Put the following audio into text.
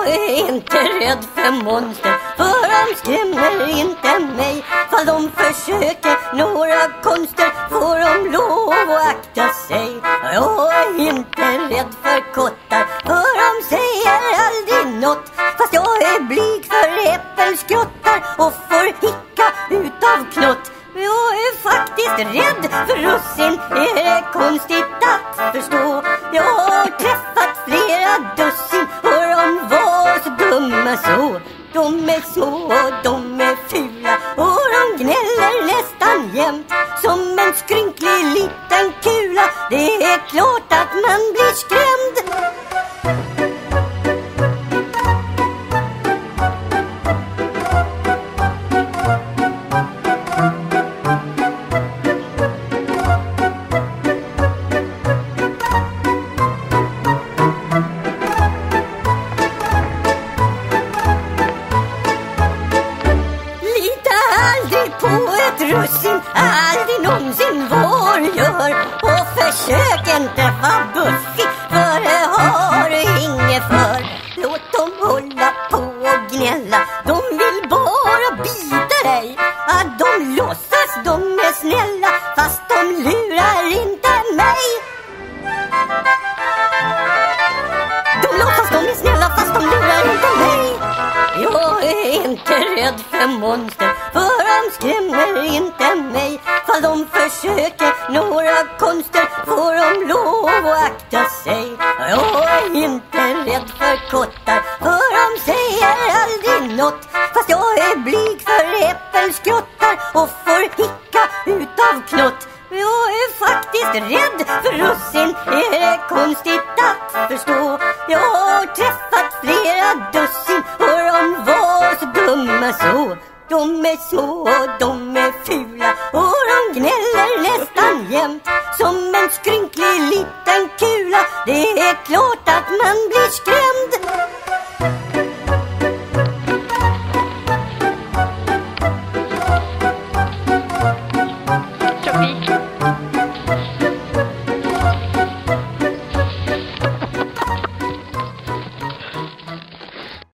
Jag är inte rädd för monster, för de skrämmer inte mig. Fall de försöker några konster får de lov att akta sig. Jag är inte rädd för kottar, för de säger aldrig något. Fast jag är blyg för äppelskrottar och får hicka utav knott. Jag är faktiskt rädd för russin, är det konstigt att förstå. Jag har träffat flera dussin och de var så dumma så. De är små och de är fula och de gnäller nästan jämt som en skrynklig liten kula. Det är klart att man blir skrämd. Russin, aldrig någonsin vår gör. Och försök inte vara buffig, för det har du inget för. Låt dem hålla på och gnälla, de vill bara bita dig. Att de låtsas de är snälla, fast de lurar inte mig. De låtsas de är snälla, fast de lurar inte mig. Jag är inte rädd för monster, för de skrämmer inte mig. Fall de försöker några konster får de lov att akta sig. Jag är inte rädd för kottar, för de säger aldrig något. Fast jag är blyg för äppelskrottar och får hicka utav knott. Jag är faktiskt rädd för russin, är det konstigt att förstå. Jag har träffat flera dussin och de var så dumma så. De är små och de är fula och de gnäller nästan jämt som en skrynklig liten kula. Det är klart att man blir skrämd.